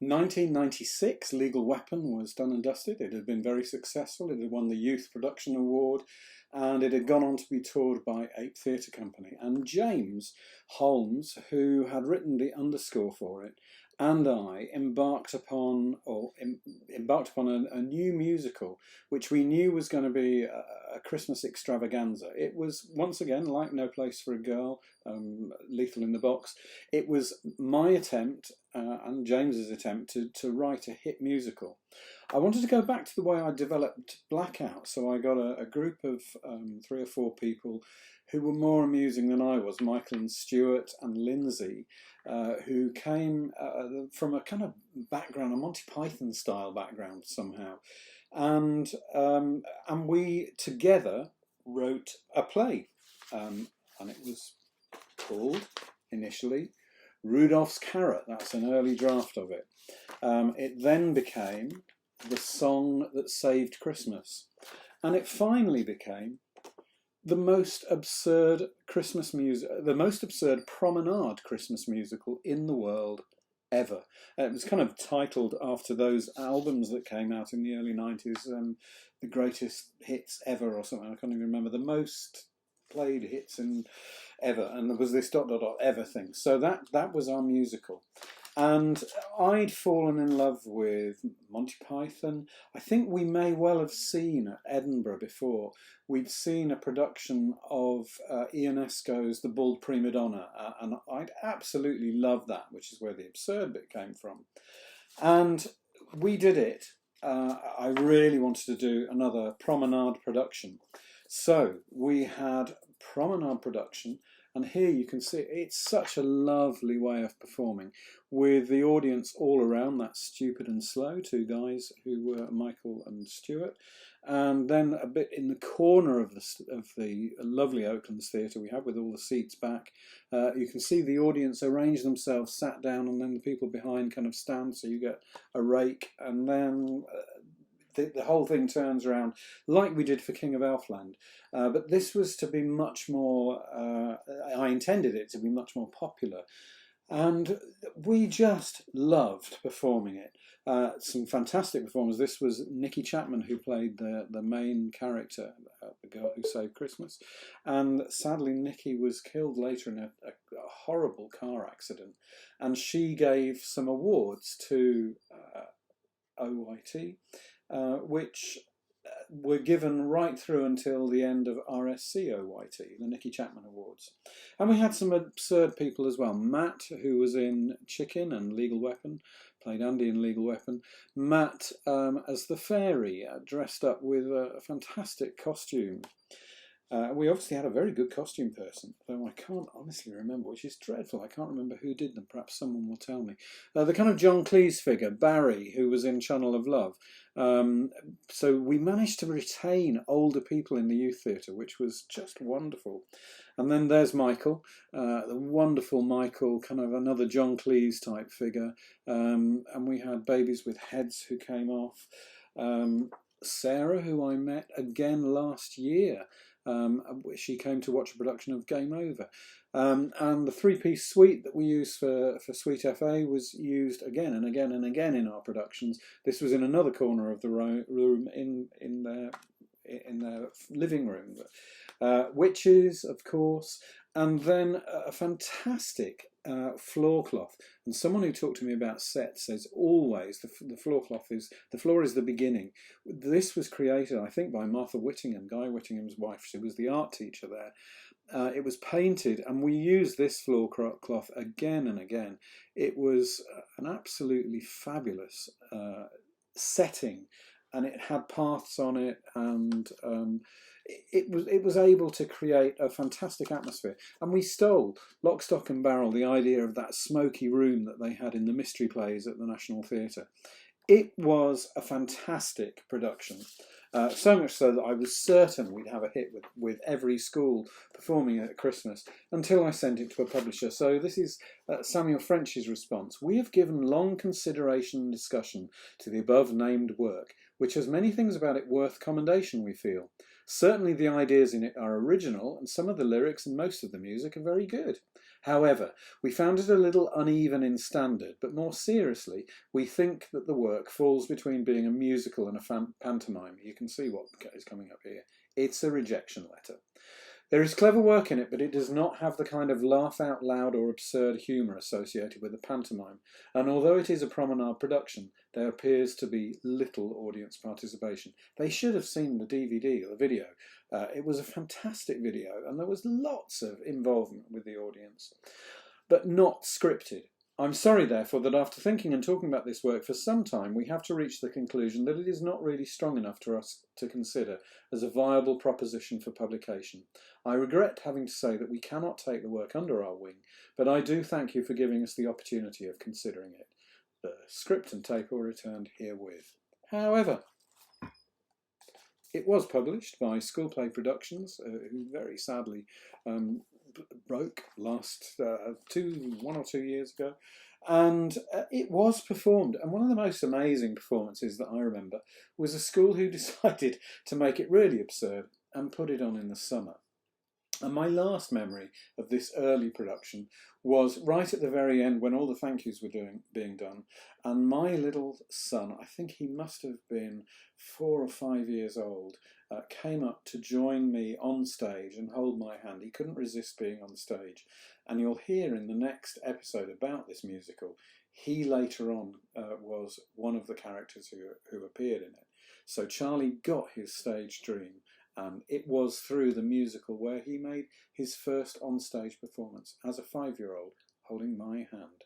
1996, Legal Weapon was done and dusted. It had been very successful. It had won the Youth Production Award, and it had gone on to be toured by Ape Theatre Company. And Jame Holmes, who had written the underscore for it, and I embarked upon a new musical, which we knew was going to be a Christmas extravaganza. It was, once again, like No Place for a Girl, Lethal in the Box. It was my attempt and James's attempt to write a hit musical. I wanted to go back to the way I developed Blackout, so I got a group of 3 or 4 people who were more amusing than I was, Michael and Stuart and Lindsay, who came from a kind of background, a Monty Python style background somehow. And we together wrote a play, and it was called, initially, Rudolph's Carrot. That's an early draft of it. It then became The Song That Saved Christmas. And it finally became the most absurd Christmas music, the most absurd promenade Christmas musical in the world ever. It was kind of titled after those albums that came out in the early 90s, the greatest hits ever or something. I can't even remember. The most played hits in ever, and there was this ... ever thing. So that was our musical. And I'd fallen in love with Monty Python. I think we may well have seen at Edinburgh before. We'd seen a production of Ionesco's The Bald Prima Donna, and I'd absolutely loved that, which is where the absurd bit came from. And we did it. I really wanted to do another Promenade production. So we had Promenade production, and here you can see it's such a lovely way of performing with the audience all around. That's Stupid and Slow, 2 guys who were Michael and Stuart. And then a bit in the corner of the lovely Oaklands Theatre we have with all the seats back, you can see the audience arrange themselves, sat down, and then the people behind kind of stand, so you get a rake, and then the whole thing turns around like we did for King of Elfland. But this was to be much more, I intended it to be much more popular. And we just loved performing it. Some fantastic performers. This was Nicky Chapman, who played the main character, the girl who saved Christmas. And sadly, Nicky was killed later in a horrible car accident. And she gave some awards to OYT, which were given right through until the end of RSCOYT, the Nicky Chapman Awards. And we had some absurd people as well. Matt, who was in Chicken and Legal Weapon, played Andy in Legal Weapon. Matt as the fairy, dressed up with a fantastic costume. We obviously had a very good costume person, though I can't honestly remember, which is dreadful. I can't remember who did them. Perhaps someone will tell me. The kind of John Cleese figure, Barry, who was in Channel of Love. So we managed to retain older people in the youth theatre, which was just wonderful. And then there's Michael, the wonderful Michael, kind of another John Cleese type figure. And we had Babies with Heads who came off. Sarah, who I met again last year. She came to watch a production of Game Over. And the 3-piece suite that we use for Suite FA was used again and again and again in our productions. This was in another corner of the room in their living room. Witches, of course, and then a fantastic floor cloth. And someone who talked to me about sets says always the floor is the beginning. This was created, I think, by Martha Whittingham, Guy Whittingham's wife. She was the art teacher there. It was painted, and we used this floor cloth again and again. It was an absolutely fabulous setting, and it had paths on it, and it was able to create a fantastic atmosphere. And we stole, lock, stock and barrel, the idea of that smoky room that they had in the mystery plays at the National Theatre. It was a fantastic production. So much so that I was certain we'd have a hit with every school performing it at Christmas, until I sent it to a publisher. So this is Samuel French's response. We have given long consideration and discussion to the above named work, which has many things about it worth commendation, we feel. Certainly the ideas in it are original, and some of the lyrics and most of the music are very good. However, we found it a little uneven in standard, but more seriously, we think that the work falls between being a musical and a pantomime. You can see what is coming up here. It's a rejection letter. There is clever work in it, but it does not have the kind of laugh out loud or absurd humour associated with a pantomime. And although it is a promenade production, there appears to be little audience participation. They should have seen the DVD or the video. It was a fantastic video, and there was lots of involvement with the audience, but not scripted. I'm sorry, therefore, that after thinking and talking about this work for some time, we have to reach the conclusion that it is not really strong enough for us to consider as a viable proposition for publication. I regret having to say that we cannot take the work under our wing, but I do thank you for giving us the opportunity of considering it. The script and tape are returned herewith. However, it was published by School Play Productions, who very sadly broke last 1 or 2 years ago, and it was performed. And one of the most amazing performances that I remember was a school who decided to make it really absurd and put it on in the summer. And my last memory of this early production was right at the very end when all the thank yous were being done, and my little son, I think he must have been 4 or 5 years old, came up to join me on stage and hold my hand. He couldn't resist being on stage, and you'll hear in the next episode about this musical, he later on was one of the characters who appeared in it. So Charlie got his stage dream, and it was through the musical where he made his first on-stage performance as a 5-year-old holding my hand.